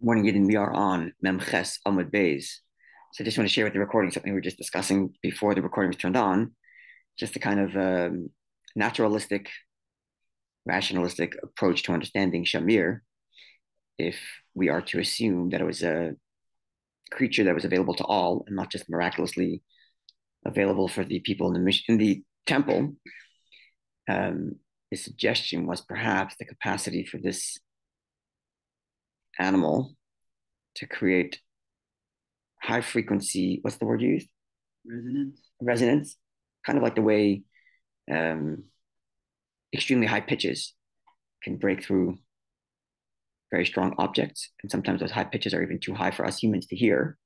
Morning, Eden. We are on Memches Amud Beis. So I just want to share with the recording something we were just discussing before the recording was turned on, just a kind of naturalistic, rationalistic approach to understanding Shamir. If we are to assume that it was a creature that was available to all and not just miraculously available for the people in the temple, um, the suggestion was perhaps the capacity for this animal to create high frequency, what's the word used? Resonance, kind of like the way um, extremely high pitches can break through very strong objects. And sometimes those high pitches are even too high for us humans to hear.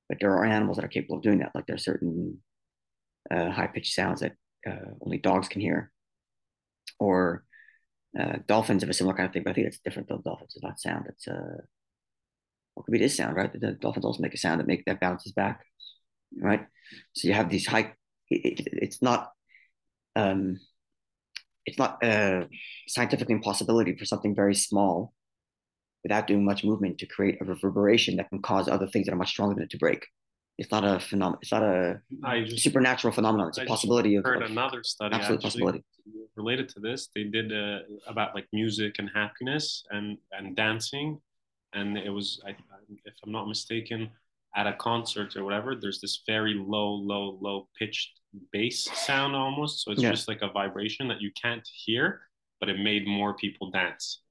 But there are animals that are capable of doing that. Like there are certain high pitched sounds that only dogs can hear. Or dolphins have a similar kind of thing, but I think that's different though. Dolphins is not sound. It's what could be this sound, right? The dolphins also make a sound that bounces back, right? So you have these high. It's not um, it's not a scientific impossibility for something very small without doing much movement to create a reverberation that can cause other things that are much stronger than it to break. It's not a phenomenon. It's not a supernatural phenomenon. It's a possibility of heard another study absolute actually possibility. related to this. They did about like music and happiness and dancing, and it was, if I'm not mistaken, at a concert or whatever. There's this very low pitched bass sound almost. So it's Yeah, just like a vibration that you can't hear, but it made more people dance.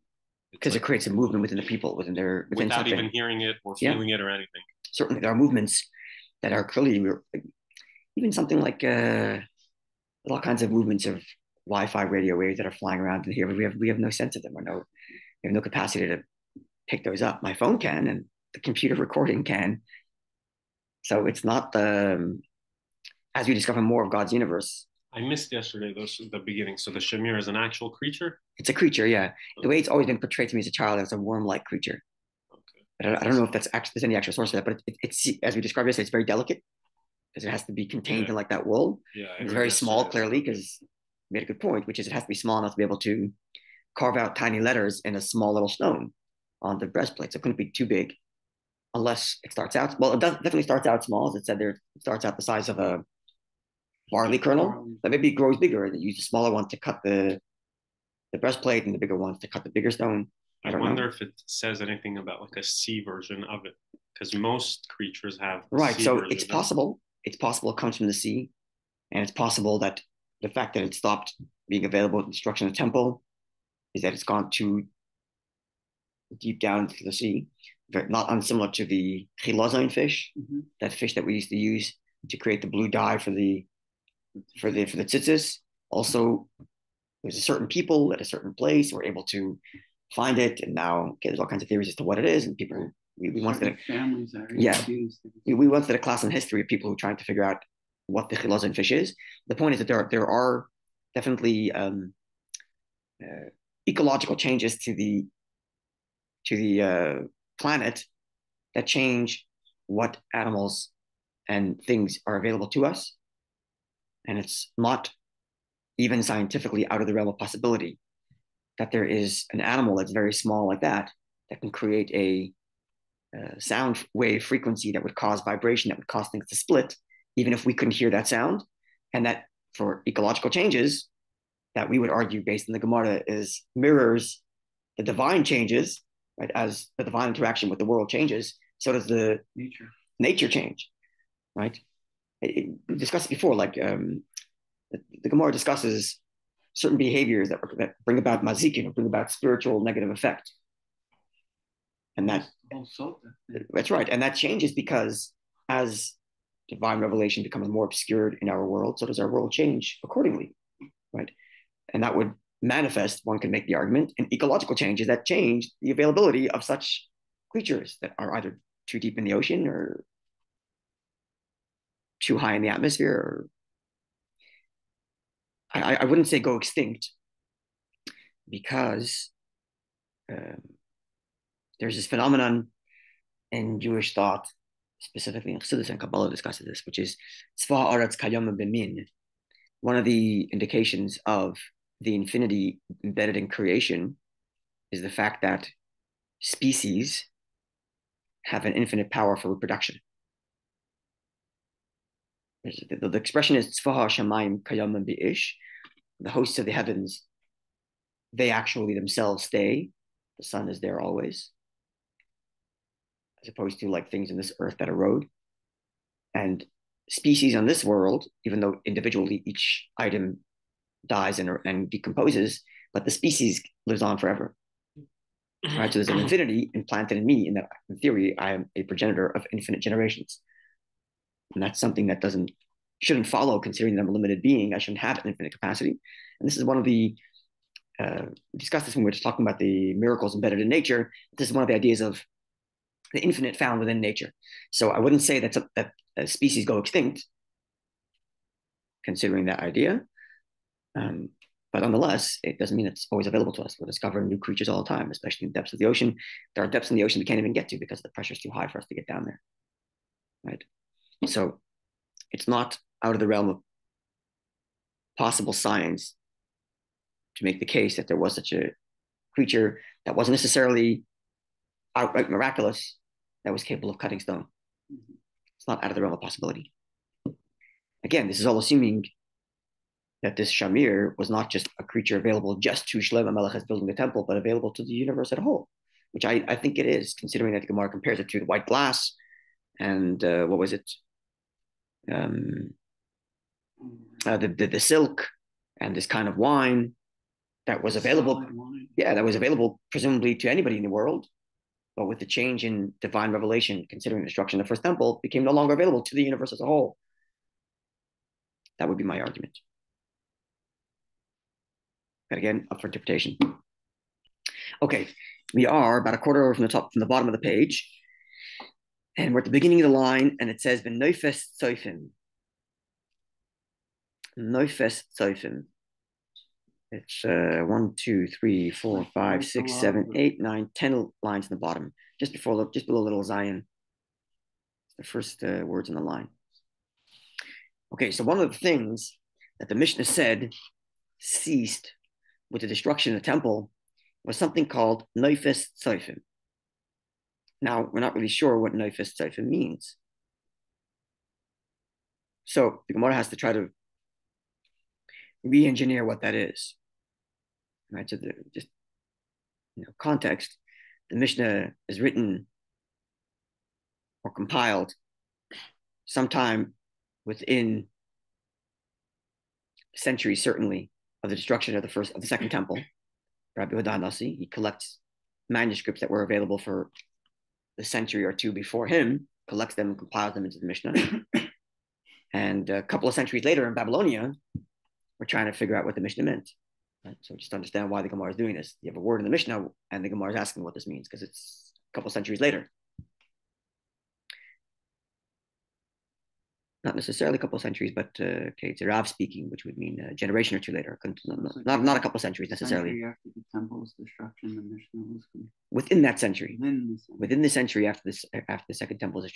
It's because it like creates a movement within the people, within without something. even hearing it or Yeah, feeling it or anything. certainly there are movements that are clearly even something like all kinds of movements of Wi-Fi radio waves that are flying around in here. We have no sense of them, or we have no capacity to pick those up. My phone can, and the computer recording can. So it's not the as we discover more of God's universe. I missed yesterday the beginning. So the Shamir is an actual creature. It's a creature, yeah. The way it's always been portrayed to me as a child as a worm-like creature. Okay. But I don't know if there's any actual source of that. But it's as we described yesterday, it's very delicate because it has to be contained in like that wool. Yeah, And it's very small, clearly, because you made a good point, which is it has to be small enough to be able to carve out tiny letters in a small little stone on the breastplate. So it couldn't be too big unless it starts out. Well, it definitely starts out small, as it said there. It starts out the size of a barley kernel. But maybe it grows bigger, and they use the smaller one to cut the breastplate and the bigger ones to cut the bigger stone. I don't wonder know. if it says anything about like a sea version of it, because most creatures have Right. sea So version. it's possible. It's possible it comes from the sea, and it's possible that the fact that it stopped being available in the destruction of the temple is that it's gone too deep down into the sea. Not unsimilar to the chilazine fish, that fish that we used to use to create the blue dye for the tzitzis. Also, there's a certain people at a certain place who are able to find it, and now okay, there's all kinds of theories as to what it is, and people we once did families that are yeah we once did a class in history of people who are trying to figure out what the chilazon fish is. The point is that there are definitely ecological changes to the planet that change what animals and things are available to us, and it's not even scientifically out of the realm of possibility that there is an animal that's very small like that can create a sound wave frequency that would cause vibration, that would cause things to split, even if we couldn't hear that sound. And that for ecological changes, that we would argue based on the Gemoro is mirrors the divine changes, right? As the divine interaction with the world changes, so does the nature change, right? We discussed it before, like the Gemoro discusses certain behaviors that bring about mazikin, or bring about spiritual negative effect. And that's right. And that changes because as divine revelation becomes more obscured in our world, so does our world change accordingly, right? And that would manifest, one can make the argument, in ecological changes that change the availability of such creatures that are either too deep in the ocean or too high in the atmosphere. Or I wouldn't say go extinct, because um, there's this phenomenon in Jewish thought, specifically in Chassidus and Kabbalah discusses this, which is tzva aretz kayom b'min. One of the indications of the infinity embedded in creation is the fact that species have an infinite power for reproduction. The expression is tzvaha shamayim kayamim bi'ish. The hosts of the heavens, they actually themselves stay. The sun is there always, as opposed to like things in this earth that erode. And species on this world, even though individually each item dies and decomposes, but the species lives on forever. Right? So there's an infinity implanted in me, in that in theory, I am a progenitor of infinite generations. And that's something that shouldn't follow, considering that I'm a limited being. I shouldn't have an infinite capacity. And this is one of the, we discussed this when we were just talking about the miracles embedded in nature. This is one of the ideas of the infinite found within nature. So I wouldn't say that species go extinct, considering that idea. But nonetheless, it doesn't mean it's always available to us. We're discovering new creatures all the time, especially in the depths of the ocean. There are depths in the ocean we can't even get to because the pressure is too high for us to get down there. Right? So it's not out of the realm of possible science to make the case that there was such a creature that wasn't necessarily outright miraculous, that was capable of cutting stone. It's not out of the realm of possibility. Again, this is all assuming that this Shamir was not just a creature available just to Shlomo Melech building the temple, but available to the universe as a whole, which I think it is, considering that the Gemara compares it to the white glass and what was it? The silk and this kind of wine that was available. Yeah, that was available presumably to anybody in the world. But with the change in divine revelation, considering the destruction of the first temple, became no longer available to the universe as a whole. That would be my argument. But again, up for interpretation. Okay, we are about a quarter over from the bottom of the page. And we're at the beginning of the line, and it says, V'noifes tzoifim. Noifes tzoifim. It's 1, 2, 3, 4, 5, 6, 7, 8, 9, 10 lines in the bottom, just below little Zion. It's the first words in the line. Okay, so one of the things that the Mishnah said ceased with the destruction of the temple was something called Noifes Tzoifim. Now, we're not really sure what Noifes Tzoifim means. So the Gemara has to try to re-engineer what that is. Right, so context, the Mishnah is written or compiled sometime within centuries, certainly, of the destruction of the second temple. Rabbi Nasi, he collects manuscripts that were available for the century or two before him, collects them and compiles them into the Mishnah. And a couple of centuries later in Babylonia, we're trying to figure out what the Mishnah meant. Right? So just understand why the Gemara is doing this. You have a word in the Mishnah, and the Gemara is asking what this means because it's a couple of centuries later. Not necessarily a couple of centuries, but it's a Rav speaking, which would mean a generation or two later. Not a couple of centuries necessarily. Century after the temple's destruction, the Mishnah was within that century. Within the century after the second temple is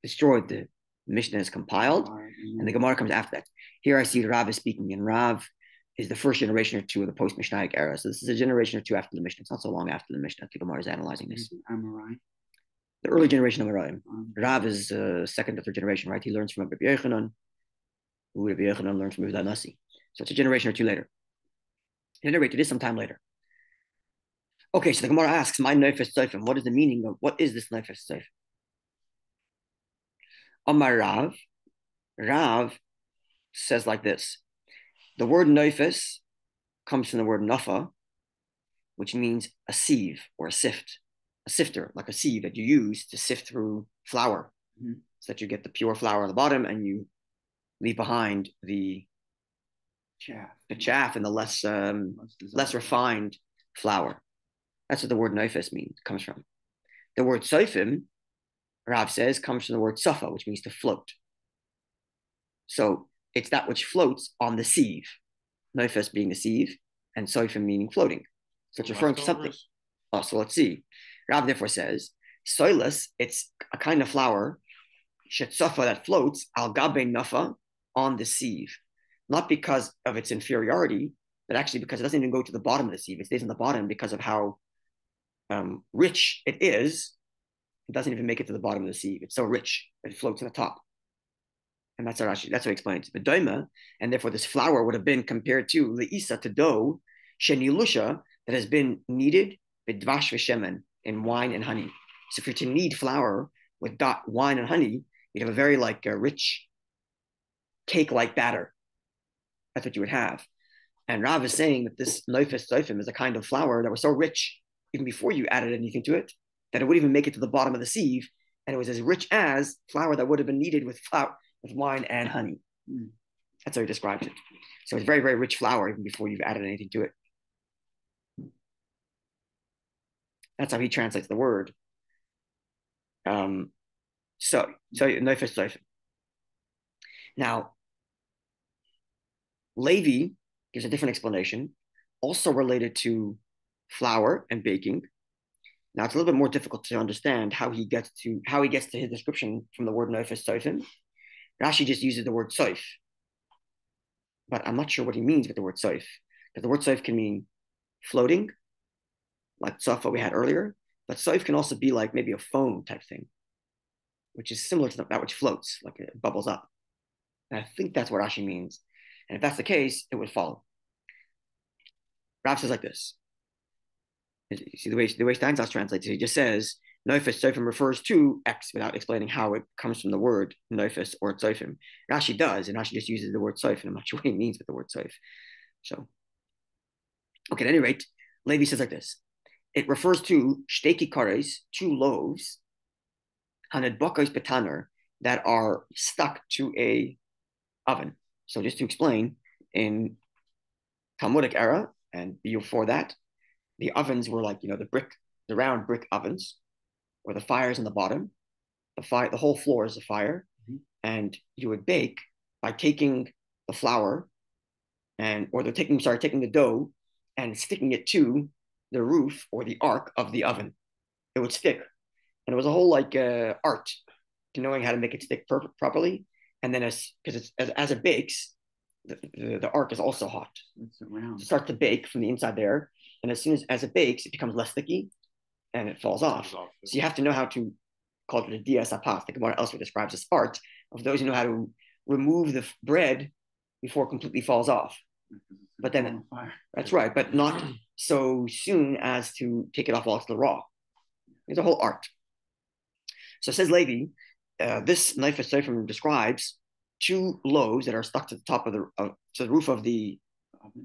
destroyed, the Mishnah is compiled, and the Gemara comes after that. Here I see Rav is speaking, and Rav is the first generation or two of the post-Mishnaic era. So this is a generation or two after the Mishnah. It's not so long after the Mishnah. The Gemara is analyzing this. The early generation of Amoraim. Rav is second or third generation, right? He learns from Rabbi Yochanan, who Rabbi Yochanan learns from Rabbi Nasi. So it's a generation or two later. At any rate, it is some time later. Okay, so the Gemara asks, "My Neifes Tzofim, what is the meaning of, what is this Neifes Tzofim?" Amar Rav, Rav says like this. The word Neifes comes from the word Nafa, which means a sieve or a sift. A sifter, like a sieve that you use to sift through flour, so that you get the pure flour on the bottom and you leave behind the chaff and the less refined flour. That's what the word neifes comes from. The word soifim, Rav says, comes from the word safa, which means to float. So it's that which floats on the sieve. Neifes being the sieve, and soifim meaning floating. So it's referring to something. Oh, so let's see. Rav therefore says, soilus, it's a kind of flour, shetzafa, that floats, al gabe nafa, on the sieve. Not because of its inferiority, but actually because it doesn't even go to the bottom of the sieve. It stays on the bottom because of how rich it is, it doesn't even make it to the bottom of the sieve. It's so rich, it floats to the top. And that's what he explains. The doima, and therefore this flour would have been compared to leisa, to dough, shenilusha, that has been kneaded with dvash v'shemen, in wine and honey. So if you're to knead flour with wine and honey, you'd have a very rich cake-like batter. That's what you would have. And Rav is saying that this nofes tzofim is a kind of flour that was so rich, even before you added anything to it, that it wouldn't even make it to the bottom of the sieve, and it was as rich as flour that would have been kneaded with wine and honey. That's how he describes it. So it's very, very rich flour even before you've added anything to it. That's how he translates the word. So nofes tzofim. Now, Levi gives a different explanation, also related to flour and baking. Now it's a little bit more difficult to understand how he gets to his description from the word nofes tzofim. Rashi just uses the word soif, but I'm not sure what he means with the word soif, because the word soif can mean floating, like sofa we had earlier, but soif can also be like maybe a foam type thing, which is similar to that which floats, like it bubbles up. And I think that's what Rashi means. And if that's the case, it would follow. Rav says like this. You see the way Steinsaltz translates it, he just says, nofes tzofim refers to X without explaining how it comes from the word nofes or tzofim. Rashi does, and Rashi just uses the word tzof, and I'm not sure what he means with the word tzof. So, okay, at any rate, Levi says like this. It refers to shteki kares, 2 loaves, hanedbakos betaner, that are stuck to a oven. So just to explain, in Talmudic era and before that, the ovens were like, the round brick ovens, where the fire's on the bottom. The whole floor is a fire, and you would bake by taking the flour taking the dough and sticking it to the roof or the arc of the oven. It would stick, and it was a whole art to knowing how to make it stick properly. And then as it bakes, the arc is also hot. It starts to bake from the inside there, and as soon as it bakes, it becomes less sticky, and it falls off. So you have to know how to call it a dias apas. The Gemoro elsewhere describes this art of those who know how to remove the bread before it completely falls off. But then, that's right, but not so soon as to take it off while it's still raw. It's a whole art. So says Levi, this nofes tzofim describes 2 loaves that are stuck to the top of to the roof of the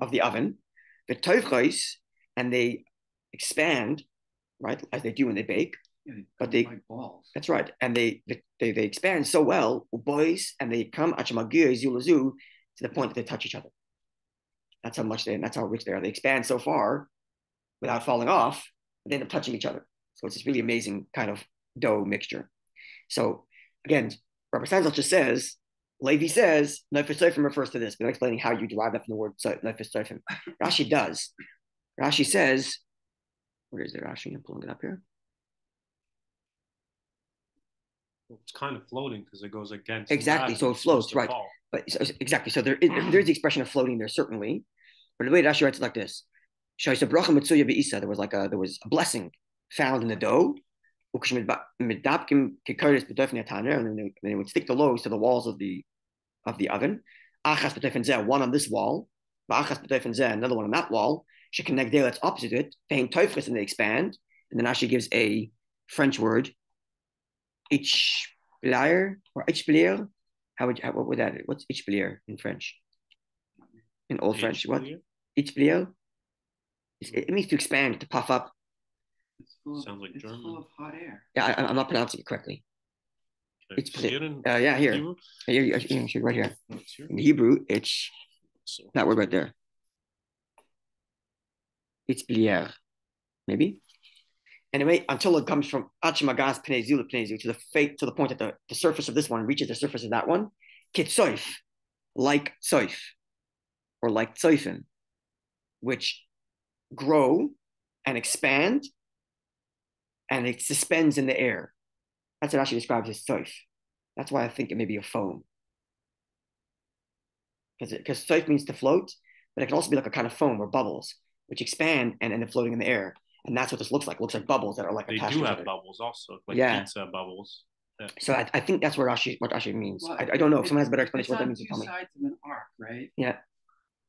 oven, the tovchos, and they expand, right, as they do when they bake. Yeah, but they like balls. That's right, and they expand so well, boys, and they come to the point that they touch each other. That's how rich they are. They expand so far without falling off, but they end up touching each other. So it's this really amazing kind of dough mixture. So again, Rabbi Steinsaltz just says, Levi says, nofes tzofim refers to this, but I'm explaining how you derive that from the word nofes tzofim. Rashi does. Rashi says, where is it, Rashi? I'm pulling it up here. It's kind of floating because it goes against. Exactly, so it floats, right? But exactly, so there's the expression of floating there certainly, but the way Rashi writes it like this: there was a blessing found in the dough, and then they would stick the loaves to the walls of the oven. One on this wall, another one on that wall. That's opposite it. And they expand, and then Rashi gives a French word. Ichblier or ichblier? What would that? What's ichblier in French? In Old French, what? Ichblier? It means to expand, to puff up. Sounds like German. It's full of hot air. Yeah, I'm not pronouncing it correctly. Here. Right here. In the Hebrew, it's that word right there. Ichblier, maybe. Anyway, until it comes from Achimagas Pnezu to the point that the surface of this one reaches the surface of that one, kitsoif, like soif, or like tzoifim, which grow and expand, and it suspends in the air. That's what Rashi describes as soif. That's why I think it may be a foam. Because soif means to float, but it can also be like a kind of foam or bubbles, which expand and end up floating in the air. And that's what this looks like. It looks like bubbles that are like They attached do to each have other. bubbles also, like Yeah. pizza bubbles. Yeah. So I think that's what Rashi means. Well, I don't know. If someone has a better explanation what that means, it's tell on me. two sides of an arc, right? Yeah.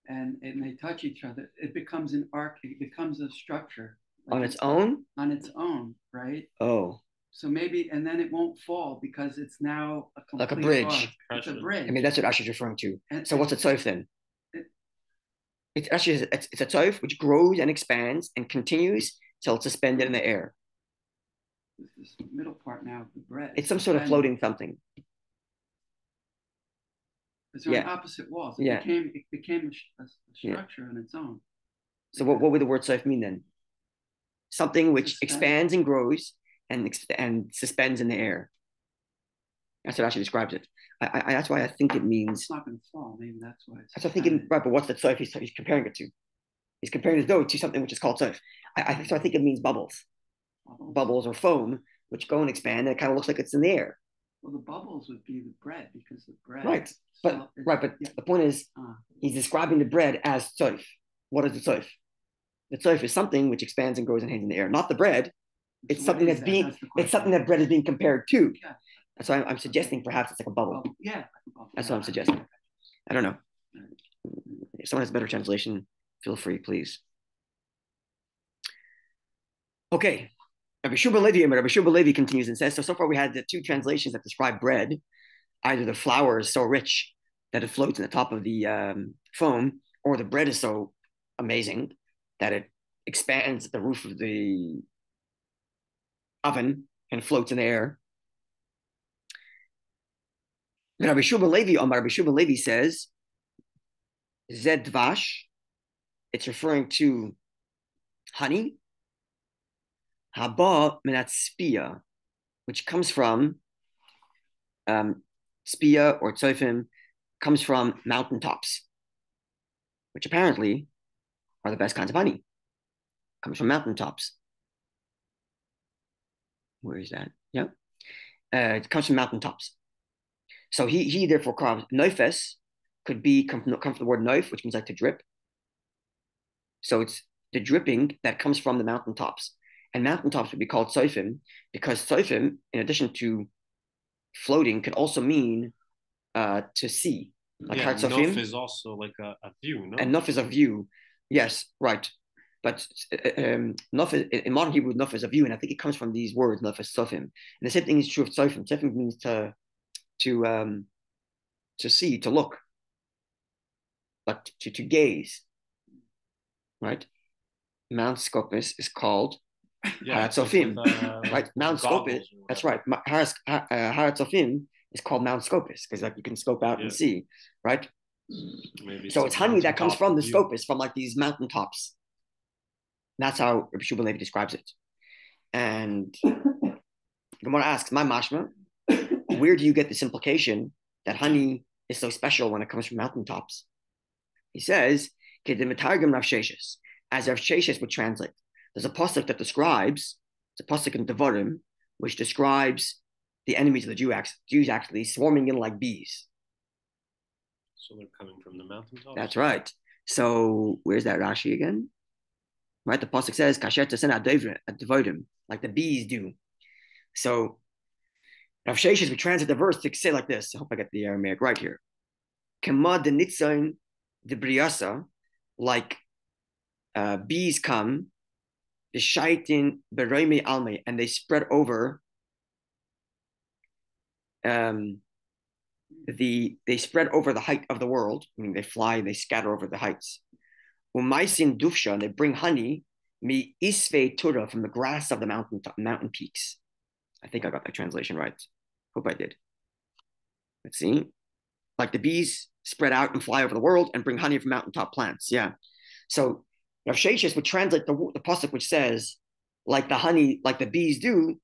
And they touch each other. It becomes an arc. It becomes a structure. Like On its own? On its own, right? Oh. So maybe, and then it won't fall because it's now a complete Like a bridge. arc. It's a bridge. I mean, that's what Rashi's referring to. And, so what's a tzof then? It's actually it's a tzof which grows and expands and continues till it's suspended in the air. This middle part now, the bread. It's some sort of floating something. It's on opposite walls. It became a structure on its own. So what would the word tzof mean then? Something which expands and grows and suspends in the air. That's what actually describes it. That's why I think it means. It's not going to fall. Maybe that's why. That's what I'm thinking. Right, but what's the tzof he's comparing it to? He's comparing his dough to something which is called tzof. So I think it means bubbles. Bubbles or foam, which go and expand, and it kind of looks like it's in the air. Well, the bubbles would be the bread because the bread. Right, but the point is, he's describing the bread as tzof. What is the tzof? The tzof is something which expands and grows and hangs in the air, not the bread. It's something that's being. It's something that bread is being compared to. Yeah. That's why I'm suggesting perhaps it's like a bubble. Yeah, like a bubble. That's what I'm suggesting. I don't know. If someone has a better translation, feel free, please. Okay. Rabbi Shubal Levi continues and says, so far we had the two translations that describe bread. Either the flour is so rich that it floats in the top of the foam, or the bread is so amazing that it expands the roof of the oven and floats in the air. Rabbi Shubal Levi says, Zed Dvash, it's referring to honey. Haba Menat which comes from spia or tzofim, comes from mountaintops, which apparently are the best kinds of honey. Comes from mountaintops. Where is that? Yeah. It comes from mountaintops. So he therefore carves noifes, come from the word noif, which means like to drip. So it's the dripping that comes from the mountaintops. And mountaintops would be called tzofim because tzofim, in addition to floating, could also mean to see. Like nof is also like a view, no? And nof is a view. Yes, right. But nof is, in modern Hebrew, nof is a view, and I think it comes from these words, nof is tzofim. And the same thing is true of tzofim. Tzofim means to see, to look, but to gaze. Right? Mount Scopus is called Haratzofim, right? Mount Scopus, that's right. Haratzofim is called Mount Scopus because like you can scope out and see, right? Maybe so it's honey that comes from the Scopus, from like these mountaintops. That's how Rabbi Shubal Levi describes it. And Gemoro asks, my mashma, where do you get this implication that honey is so special when it comes from mountaintops? He says, as Rav Sheshes would translate. There's a pasuk that describes, it's a pasuk in Devarim, which describes the enemies of the Jews actually swarming in like bees. So they're coming from the mountaintops? That's right. So where's that Rashi again? Right, the pasuk says, kasher tasen ad-devarim, like the bees do. So Rav Sheshes would translate the verse to say like this. I hope I get the Aramaic right here. Kema de nitzain de briasa, like bees come, the shaitin beroime alme, and they spread over they spread over the height of the world. I mean, they fly, they scatter over the heights. Umaisin dufsha, and they bring honey, mi isve tura, from the grass of the mountain peaks. I think I got that translation right. Hope I did. Let's see. Like the bees spread out and fly over the world and bring honey from mountaintop plants. Yeah. So Rav Sheshes would translate the pasuk which says, like the honey, like the bees do,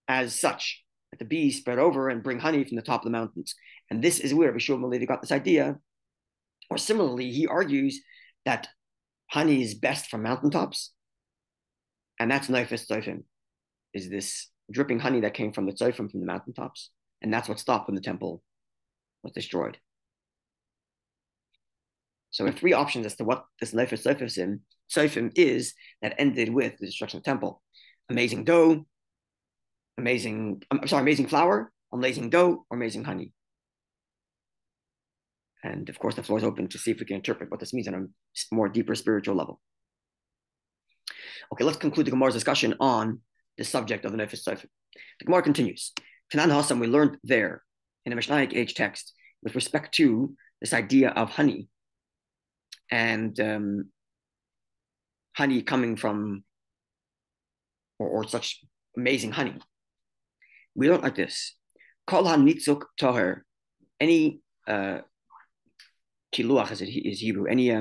as such. That the bees spread over and bring honey from the top of the mountains. And this is where Rabbi Shubal Levi got this idea. Or similarly, he argues that honey is best from mountaintops. And that's Noifes Tzofim, is this dripping honey that came from the Tzofim from the mountaintops. And that's what stopped when the temple was destroyed. So we have three options as to what this Noifes Tzofim Soifim is that ended with the destruction of the temple. Amazing dough, amazing flour, amazing dough, or amazing honey. And of course, the floor is open to see if we can interpret what this means on a more deeper spiritual level. Okay, let's conclude the Gemara's discussion on the subject of the Nefesh Soifim. The Gemara continues. Tanan Hassam, we learned there in the Mishnaic age text with respect to this idea of honey and honey coming from, or such amazing honey. We learned like this. Kol ha-nitzuk toher, any kiluach as it is Hebrew, any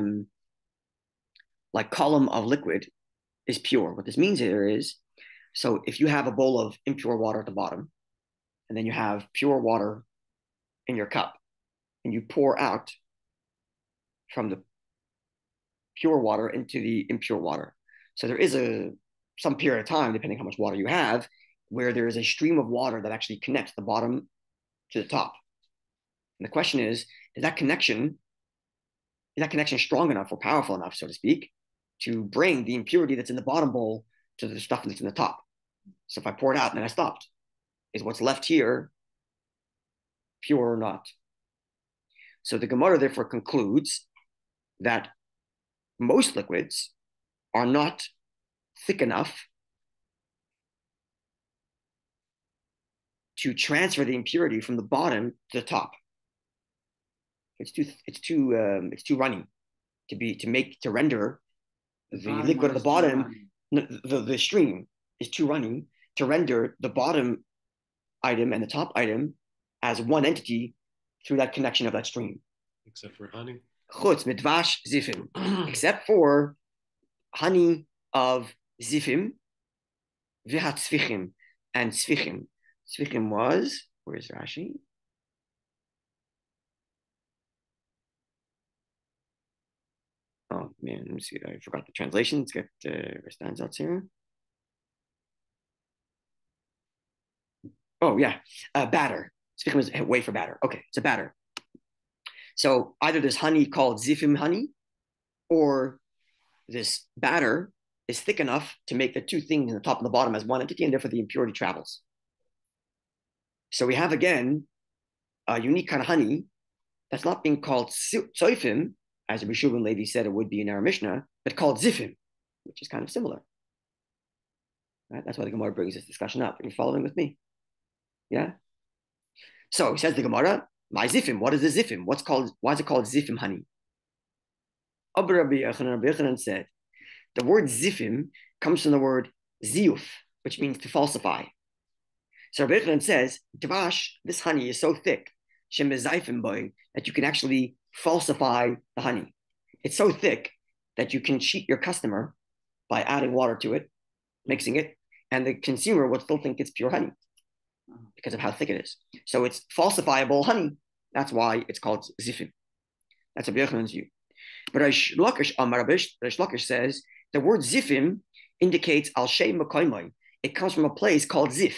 like column of liquid is pure. What this means here is, so if you have a bowl of impure water at the bottom, and then you have pure water in your cup, and you pour out from the pure water into the impure water. So there is some period of time, depending how much water you have, where there is a stream of water that actually connects the bottom to the top. And the question is that connection strong enough or powerful enough, so to speak, to bring the impurity that's in the bottom bowl to the stuff that's in the top? So if I pour it out and then I stopped, is what's left here pure or not? So the Gemara therefore concludes that most liquids are not thick enough to transfer the impurity from the bottom to the top. It's too runny to render the liquid at the bottom. The stream is too runny to render the bottom item and the top item as one entity through that connection of that stream. Except for honey. Chutz midvash zifim, except for honey of zifim, vihat tzvichim, and tzvichim. Tzvichim was, where's Rashi? Oh man, let me see. I forgot the translation. Let's get where stands out here. Oh yeah, batter. Tzvichim is wafer batter. Okay, it's a batter. So either this honey called zifim honey, or this batter is thick enough to make the two things in the top and the bottom as one entity, and therefore the impurity travels. So we have again a unique kind of honey that's not being called soifim, as Rabbi and Levi said it would be in our Mishnah, but called zifim, which is kind of similar. Right? That's why the Gemara brings this discussion up. Are you following with me? Yeah. So he says the Gemara, my zifim, what is the zifim? Why is it called zifim honey? Rabbi Yochanan said, the word zifim comes from the word ziyuf, which means to falsify. So Rabbi Yochanan says, Dvash, this honey is so thick, that you can actually falsify the honey. It's so thick that you can cheat your customer by adding water to it, mixing it, and the consumer will still think it's pure honey because of how thick it is. So it's falsifiable honey. That's why it's called zifim. That's Rabbi Yochanan's view. But Reish Lakish says the word zifim indicates al shem makoymai. It comes from a place called Zif.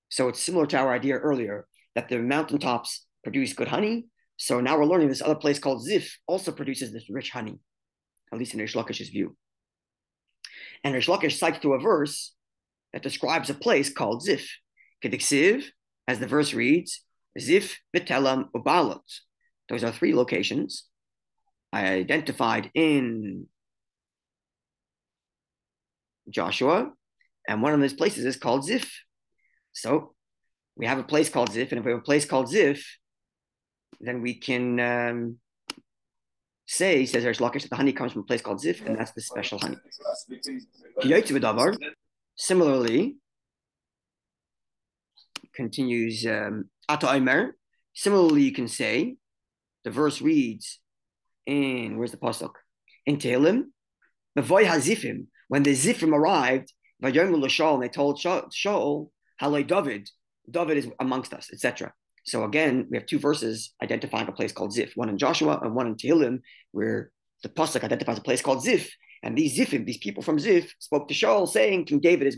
So it's similar to our idea earlier that the mountaintops produce good honey. So now we're learning this other place called Zif also produces this rich honey, at least in Reish Lakish's view. And Reish Lakish cites to a verse that describes a place called Zif. Kediksiv, as the verse reads, Zif v'telam ubalot. Those are three locations I identified in Joshua, and one of those places is called Zif. So we have a place called Zif, and if we have a place called Zif, then we can say, says Reish Lakish, that the honey comes from a place called Zif, and that's the special honey. Similarly, continues Ata Omer. Similarly, you can say, the verse reads in, where's the pasuk? In Tehillim, B'voy hazifim, when the Zifim arrived, Vayomu l'Shaul, and they told Shaul, Haloi David is amongst us, etc. So again, we have two verses identifying a place called Zif, one in Joshua and one in Tehillim, where the pasuk identifies a place called Zif, and these Zifim, these people from Zif, spoke to Shaul saying, King David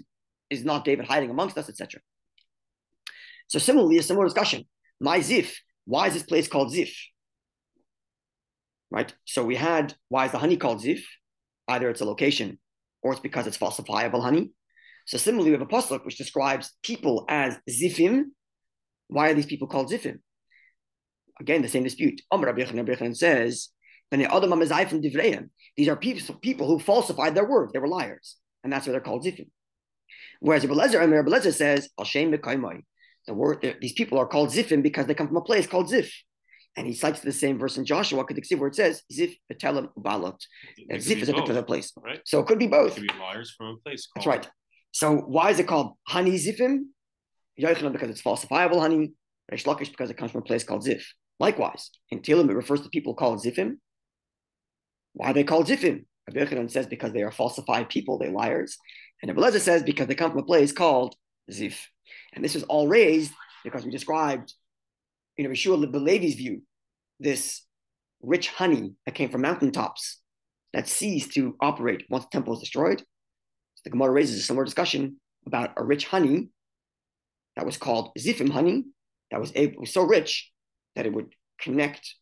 is not David hiding amongst us, etc. So similarly, a similar discussion. My Zif, why is this place called Zif? right? So we had, why is the honey called zif? Either it's a location or it's because it's falsifiable honey. So similarly, we have a pasuk which describes people as zifim. Why are these people called zifim? Again, the same dispute. Rabbi Yochanan says, these are people who falsified their word. They were liars. And that's why they're called zifim. Whereas Rabbi Lezer says, these people are called zifim because they come from a place called zif. And he cites the same verse in Joshua, where it says, zif betelem ubalot. Zif is a particular place. Right? So it could be both. It could be liars from a place called. That's right. So why is it called honey zifim? Yochanan because it's falsifiable honey. Reish Lakish because it comes from a place called zif. Likewise, in Tehillim it refers to people called zifim. Why are they called zifim? Rabbi Yochanan says because they are falsified people, they're liars. And Rabbi Lezer says because they come from a place called zif. And this was all raised because we described, Yeshua Levi's view, this rich honey that came from mountaintops that ceased to operate once the temple was destroyed. So the Gemoro raises a similar discussion about a rich honey that was called zifim honey, that was so rich that it would connect,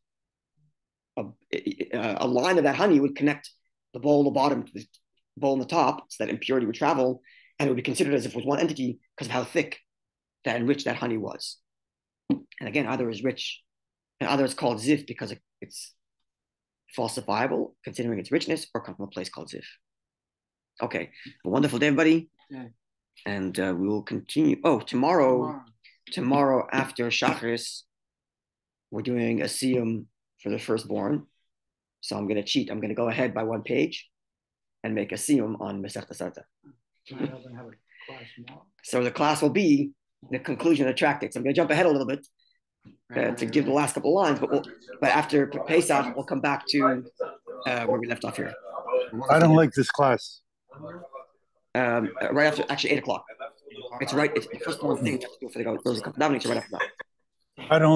a line of that honey would connect the bowl on the bottom to the bowl on the top, so that impurity would travel, and it would be considered as if it was one entity because of how thick and rich that honey was. And again, either is rich, and either it's called zif because it's falsifiable, considering its richness, or come from a place called zif. Okay, a wonderful day, everybody. Yeah. And we will continue. Oh, tomorrow after Shacharis, we're doing a siyum for the firstborn. So I'm going to cheat. I'm going to go ahead by one page and make a siyum on Masechta Sotah. So the class will be the conclusion of the tractate. So I'm going to jump ahead a little bit to give the last couple of lines, but after Pesach, we'll come back to where we left off here. I don't like this class. Right after, actually 8 o'clock. It's right. It's the first one thing for those davening. So right after that. I don't like.